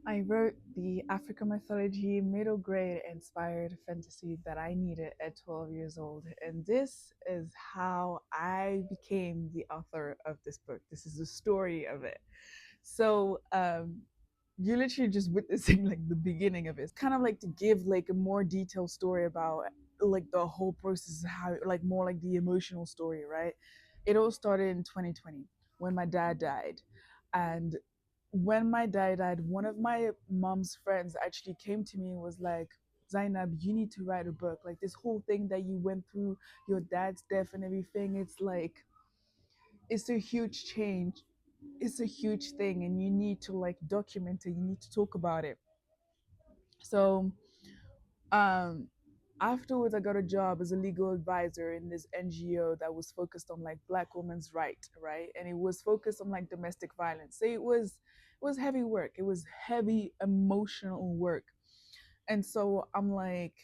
I wrote the African mythology middle grade inspired fantasy that I needed at 12 years old. And this is how I became the author of this book. This is the story of it. So, you're literally just witnessing like the beginning of it. It's kind of like to give like a more detailed story about like the whole process, how like more like the emotional story, right? It all started in 2020 when my dad died. And when my dad died, one of my mom's friends actually came to me and was like, Zainab, you need to write a book. Like this whole thing that you went through, your dad's death and everything, it's like, it's a huge change. It's a huge thing, and you need to like document it. You need to talk about it. So, um, afterwards, I got a job as a legal advisor in this NGO that was focused on like Black women's right, and it was focused on like domestic violence. So it was heavy work. It was heavy emotional work, and so I'm like,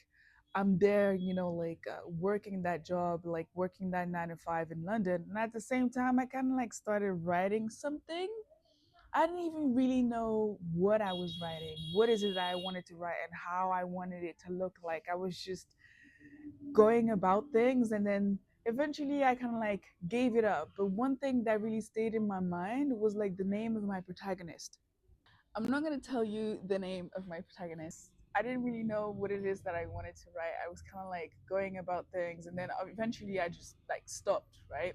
I'm there, like working that job, like working that 9 to 5 in London, and at the same time, I kind of like started writing something. I didn't even really know what I was writing, what is it that I wanted to write, and how I wanted it to look like. I was just going about things, and then eventually I kind of like gave it up. But one thing that really stayed in my mind was like the name of my protagonist. I'm not going to tell you the name of my protagonist. I didn't really know what it is that I wanted to write. I was kind of like going about things, and then eventually I just like stopped, right?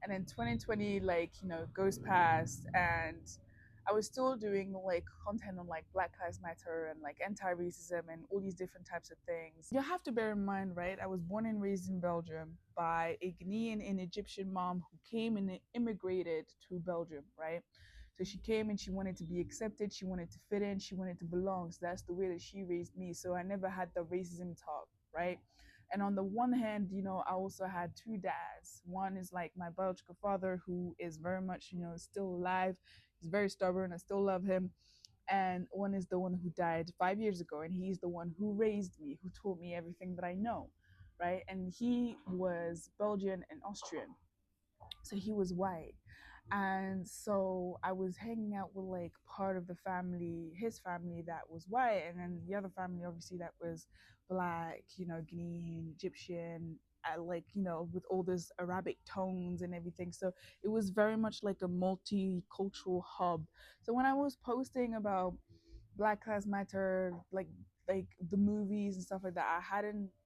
And then 2020 like goes past, and I was still doing like content on like Black Lives Matter and like anti-racism and all these different types of things. You have to bear in mind, right, I was born and raised in Belgium by a Ghanaian and Egyptian mom who came and immigrated to Belgium, right? So she came and she wanted to be accepted, she wanted to fit in, she wanted to belong. So that's the way that she raised me. So I never had the racism talk, right? And on the one hand, I also had two dads. One is like my biological father, who is very much, still alive. He's very stubborn. I still love him. And one is the one who died 5 years ago, and he's the one who raised me, who taught me everything that I know, right? And he was Belgian and Austrian, so he was white. And so I was hanging out with like part of the family, his family that was white, and then the other family obviously that was Black, Ghanaian, Egyptian, like with all this Arabic tones and everything. So it was very much like a multicultural hub. So when I was posting about Black Lives Matter, like the movies and stuff like that,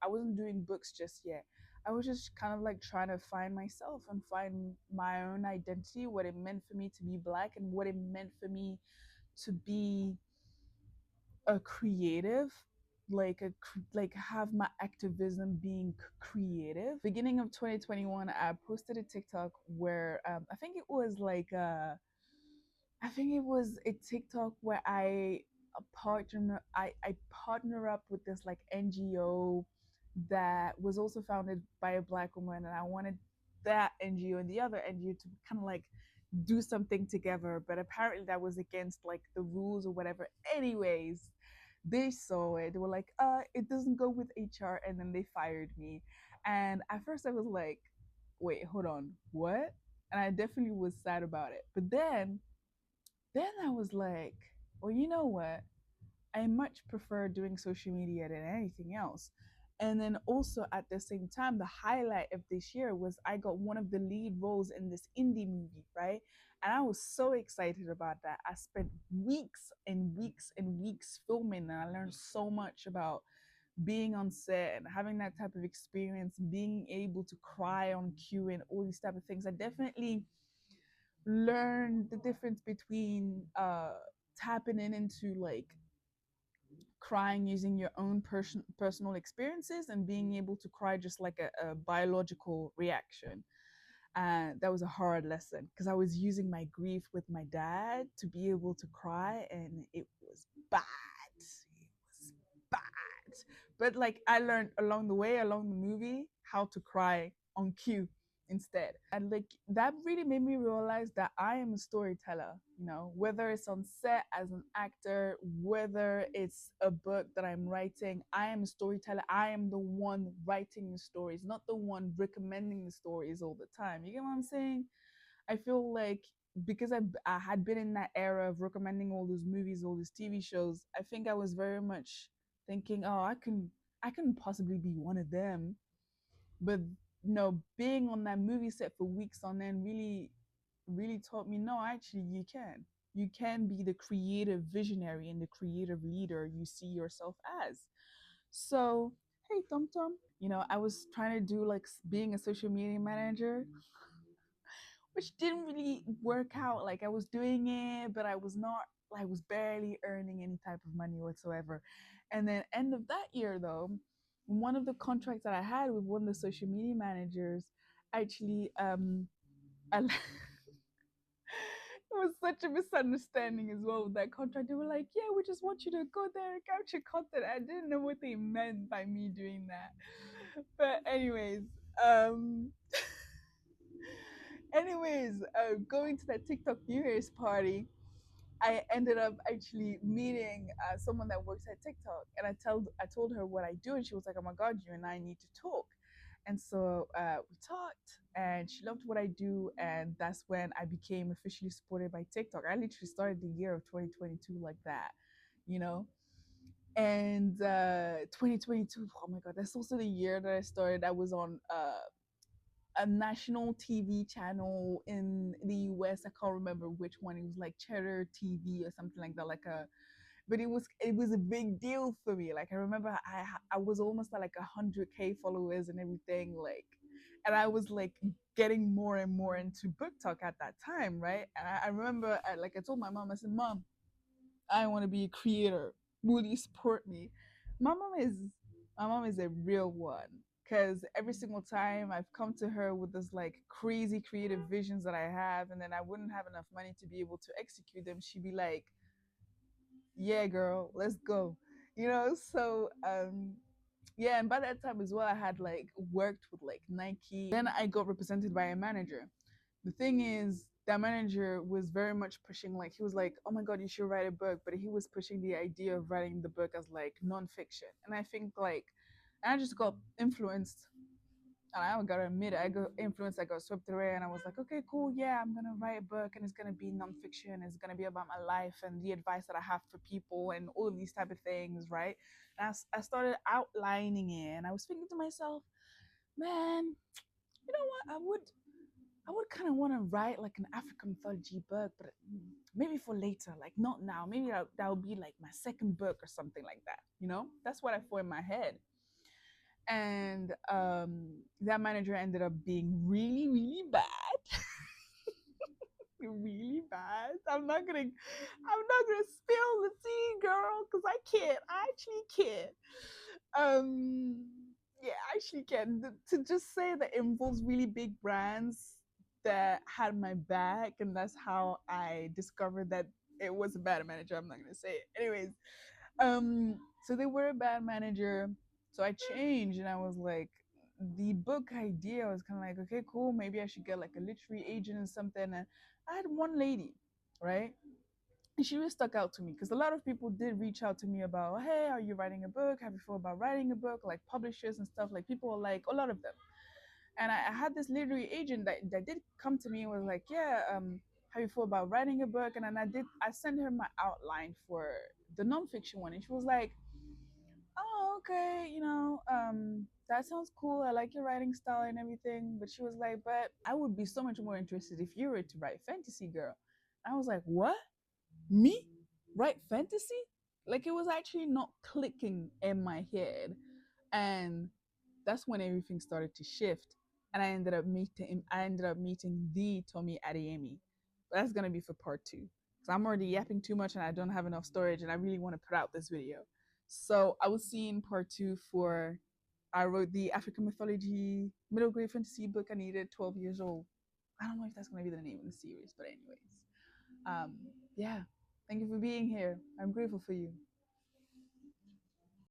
I wasn't doing books just yet. I was just kind of like trying to find myself and find my own identity, what it meant for me to be Black, and what it meant for me to be a creative, like have my activism being creative. Beginning of 2021, I posted a TikTok where I think it was a TikTok where I partner up with this like NGO that was also founded by a Black woman, and I wanted that NGO and the other NGO to kind of like do something together, but apparently that was against like the rules or whatever. Anyways, they saw it. They were like, it doesn't go with HR, and then they fired me. And at first I was like, wait, hold on, what? And I definitely was sad about it. But then I was like, well, you know what? I much prefer doing social media than anything else. And then also at the same time, the highlight of this year was I got one of the lead roles in this indie movie, right? And I was so excited about that. I spent weeks and weeks and weeks filming, and I learned so much about being on set and having that type of experience, being able to cry on cue and all these type of things. I definitely learned the difference between tapping into like crying using your own personal experiences and being able to cry just like a biological reaction. And that was a hard lesson because I was using my grief with my dad to be able to cry, and it was bad. It was bad. But like I learned along the way, along the movie, how to cry on cue instead. And like that really made me realize that I am a storyteller, whether it's on set as an actor, whether it's a book that I'm writing, I am a storyteller. I am the one writing the stories, not the one recommending the stories all the time. You get what I'm saying? I feel like because I had been in that era of recommending all those movies, all these TV shows, I think I was very much thinking, oh, I can possibly be one of them. But no, being on that movie set for weeks on end really taught me, no, actually you can. You can be the creative visionary and the creative leader you see yourself as. So, hey, Tom Tom, I was trying to do like being a social media manager, which didn't really work out. Like I was doing it, but I was not, I was barely earning any type of money whatsoever. And then end of that year though, one of the contracts that I had with one of the social media managers actually it was such a misunderstanding as well with that contract. They were like, yeah, we just want you to go there and capture content. I didn't know what they meant by me doing that. But um going to that TikTok New Year's party, I ended up actually meeting someone that works at TikTok, and I told her what I do, and she was like, "Oh my God, you and I need to talk." And so we talked, and she loved what I do, and that's when I became officially supported by TikTok. I literally started the year of 2022 like that, you know. And 2022, oh my God, that's also the year that I started. I was on a national TV channel in the US. I can't remember which one. It was like Cheddar TV or something like that. But it was a big deal for me. Like I remember I was almost at like 100K followers and everything. Like, and I was like getting more and more into book talk at that time, right? And I remember like I told my mom, I said, "Mom, I want to be a creator. Will you support me?" My mom is my mom is a real one, because every single time I've come to her with this like crazy creative visions that I have, and then I wouldn't have enough money to be able to execute them, she'd be like, "Yeah, girl, let's go." So yeah, and by that time as well, I had like worked with like Nike. Then I got represented by a manager. The thing is, that manager was very much pushing, like, he was like, "Oh my God, you should write a book," but he was pushing the idea of writing the book as like nonfiction. And I think like, and I just got influenced, and I gotta admit, I got influenced, I got swept away, and I was like, okay, cool, yeah, I'm gonna write a book, and it's gonna be nonfiction, it's gonna be about my life and the advice that I have for people and all of these type of things, right? And I started outlining it, and I was thinking to myself, man, you know what, I would kind of want to write like an African mythology book, but maybe for later, like not now. Maybe that would be like my second book or something like that. That's what I thought in my head. And that manager ended up being really, really bad. Really bad. I'm not gonna spill the tea, girl, because I can't. I actually can't. Um, yeah, I actually can. To just say that it involves really big brands that had my back, and that's how I discovered that it was a bad manager. I'm not gonna say it. Anyways, so they were a bad manager. So I changed, and I was like, the book idea was kind of like, okay, cool, maybe I should get like a literary agent or something. And I had one lady, right? And she really stuck out to me because a lot of people did reach out to me about, hey, are you writing a book? Have you thought about writing a book? Like publishers and stuff. Like people are like, a lot of them. And I had this literary agent that did come to me and was like, yeah, have you thought about writing a book? And then I sent her my outline for the nonfiction one, and she was like, oh, okay, that sounds cool. I like your writing style and everything. But she was like, but I would be so much more interested if you were to write fantasy, girl. I was like, what? Me? Write fantasy? Like it was actually not clicking in my head. And that's when everything started to shift. And I ended up meeting the Tommy Adeyemi. But that's gonna be for part two. Because I'm already yapping too much and I don't have enough storage, and I really want to put out this video. So I will see in part two for I wrote the African mythology middle grade fantasy book. I needed 12 years old. I don't know if that's gonna be the name of the series, but anyways. Yeah. Thank you for being here. I'm grateful for you.